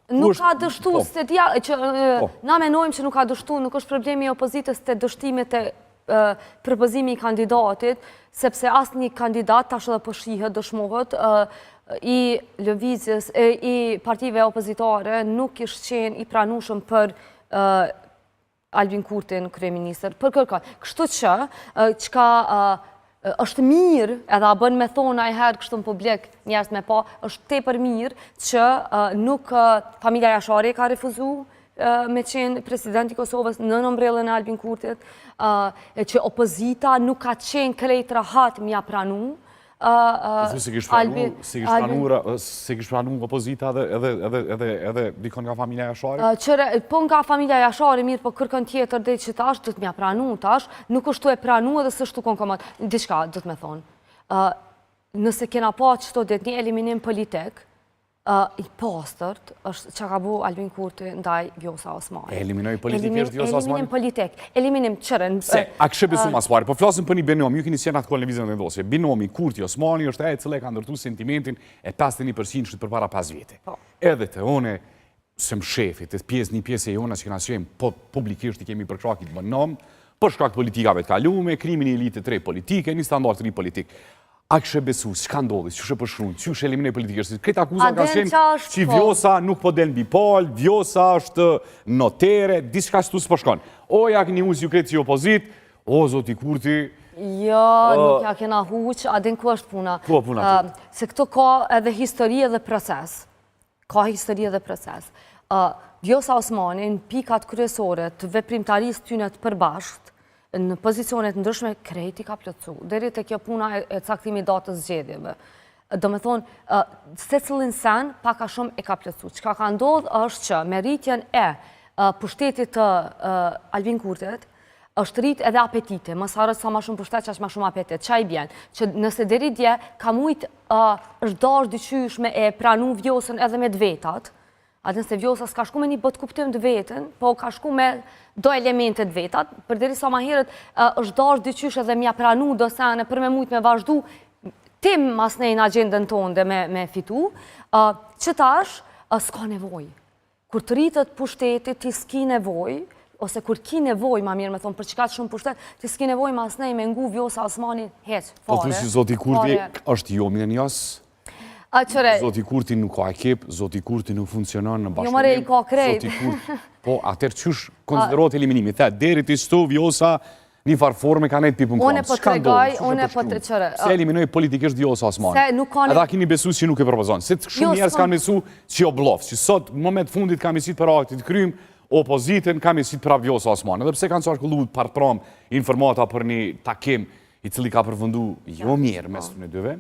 Nuk ka dështu, na menojmë që nuk ka dështu, nuk është problemi i opozitës të dështimit e propozimi i kandidatit, sepse asë një kandidat, tash edhe shihet, dëshmohet, i lëvizjes, i partive opozitare nuk ishtë qenë i pranushëm për Albin Kurtin, kryeministër, për kërkon. Kështu që është mirë, edhe a bën me thona i herë kështu në publik njerës me pa, është tepër mirë që nuk familja Jashari ka refuzu me qenë presidenti Kosovës në nëmbrellën e Albin Kurtit, që opozita nuk ka qenë krejt rahat mja pranu. Se kishë pranu opozita edhe dikon nga familja Jashari? Po nga familja Jashari, mirë, po kërkën tjetër dhe që tash, dhëtë mja pranu tash, nuk është tu e pranu edhe së shtu konë komat. Dishka, dhëtë me thonë, nëse kena pa që to dhe një eliminim politik, i pastërt është që ka bu Albin Kurti ndaj Vjosa Osmani. Eliminoj politik është Vjosa Osmani? Eliminim politik, eliminim qërën. A kështë besu mas pari, po flasim për një binomi, ju keni qenë atë kohë në vizën dhe ndosje. Binomi Kurti Osmani është e cile ka ndërtu sentimentin e 51% që për para 5 vete. Edhe të one, sëm shefit, një pjesë e jona që këna qenë publikisht i kemi për shkakit bënom, për shkak politikave të kalume, krimin i elitit re politike, një standart ri politik. A kështë besu, s'ka ndodhis, që shë përshrunë, që shë eliminoj politikështë. Këtë akuza ka shenë që Vjosa nuk po del bipol, Vjosa është notere, diska që tu s'përshkon. O, ja këni uzi ju kretë që opozit, o, zoti Kurti... Jo, nuk ja kena huq, adin ku është puna. Ku është puna të? Se këto ka edhe histori edhe proces. Ka histori edhe proces. Vjosa Osmani, në pikat kryesore të veprimtarisë tyne të përbashkt, në pozicionet ndryshme, krejti ka plëcu. Deri të kjo puna e caktimi datës zgjedhjeve. Do me thonë, se cilin sen, paka shumë e ka plëcu. Qka ka ndodhë është që me rritjen e pushtetit të Albin Kurtit, është rrit edhe apetite. Mësarët sa ma shumë pushtet, që është ma shumë apetit. Qa i bjen? Që nëse deri dje, ka mujt është dash dyqyshme e pranu Vjosën edhe me dvetat, atë nëse Vjosa s'ka shku me një bët kuptim të vetën, po ka shku me do elementet vetat, për deri sa ma herët është dash dyqysh edhe mja pranu do sene për me mujt me vazhdu tim mas nejnë agendën tonë dhe me fitu, që tash s'ka nevoj. Kur të rritët pushtetit, ti s'ki nevoj, ose kur ki nevoj, ma mirë me thonë, për qëka të shumë pushtet, ti s'ki nevoj mas nejnë me ngu Vjosa Osmani heq, fare. Po të si zoti Kurti është jo mirë njës? Zoti Kurti nuk ka ekip, Zoti Kurti nuk funksionon në bashkëpunim. Jo mëre i ka krejt. Po, atër qysh konsiderot eliminimi. The, deri të stu Vjosa një farforme ka nejtë pipun kam. Shka ndodhë, une po të qërë. Se eliminoj politikisht Vjosa Osmani. Edhe a kini besu që nuk e propozon. Se të shumë njerës kanë besu që jo blofë. Që sot, në moment fundit kam isit për aktit krym, opozitën kam isit për Vjosa Osmani. Edhe pse kanë qarkullu partprom informata për një takim i cili ka përfundu jo mirë mes të në dyve.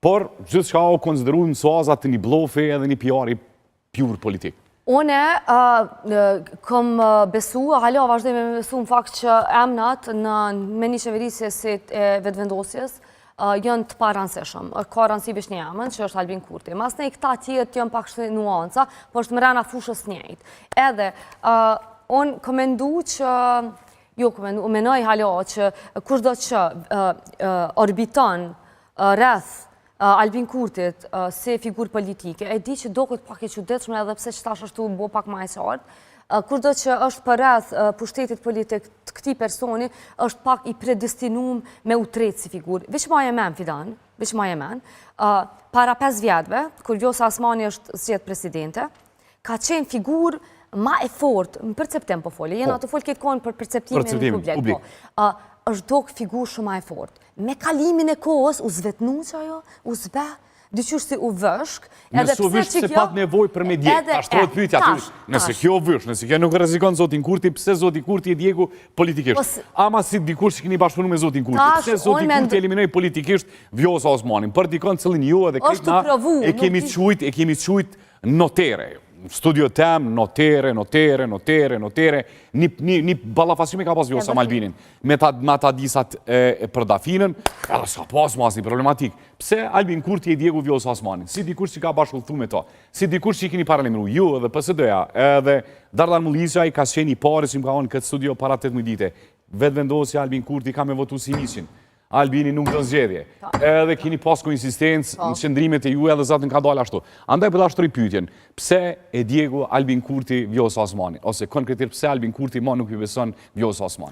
Por, gjithë shka o konsideru në soazat të një blofe edhe një PR-i pjur politik. Une, kom besu, hallo, vazhdoj me besu në fakt që emnat me një qeverisje si vetëvendosjes jënë të paranseshëm. Ka rëndësi bish një emën, që është Albin Kurti. Mas ne i këta tjetë jënë pak shtë nuanca, po është më rena fushës njejt. Edhe, unë komendu që, menoj hallo, që kush do që orbiton rreth Albin Kurtit se figur politike, e di që do këtë pak e qudetshme edhe pse që tash është bo pak ma e qartë, kur do që është për rreth pushtetit politik të këti personi, është pak i predestinum me utret si figur. Veç ma e men, Fidan, veç ma e men, para 5 vjetëve, kur Vjosa Osmani është zgjedh presidente, ka qenë figur ma e fort, në perceptim po folje, jena të folë këtë konë për perceptimin publik, është do këtë figur shumë ma e fort. Me kalimin e kohës, u zvetnu që ajo, u zbe, dyqysh si u vëshk. Nësë u vëshk se pat nevoj për me djekë, ta shtrojt pyjtja aty, nëse kjo vëshk, nëse kjo nuk rezikon Zotin Kurti, pse Zotin Kurti e djeku politikisht? Ama si dikur që keni bashkëpunu me Zotin Kurti, pse Zotin Kurti eliminoj politikisht Vjosa Osmanin, për dikon cëllin ju edhe këtë na e kemi qujt notere. Studio tem, notere, një balafasime ka pas Vjosa Albinin, me ta disat për dafinën, edhe s'ka pas mas një problematik. Pse Albin Kurti e djegu Vjosa Osmanin? Si dikur që ka bashkullëthu me ta, si dikur që i keni paralemru, ju edhe PSD-ja, edhe Dardan Mullisja i ka qenë i pare që më ka onë këtë studio para 18 dite. Vetë vendosja Albin Kurti ka me votu si ishin. Albini nuk do zgjedhje. Edhe keni pas koinsistencë në qëndrimet e ju edhe zatën ka dalë ashtu. Andaj për ta shtroj pyetjen, pse e Diego Albin Kurti Vjosa Osmani? Ose konkretisht pse Albin Kurti ma nuk i beson Vjosa Osmani?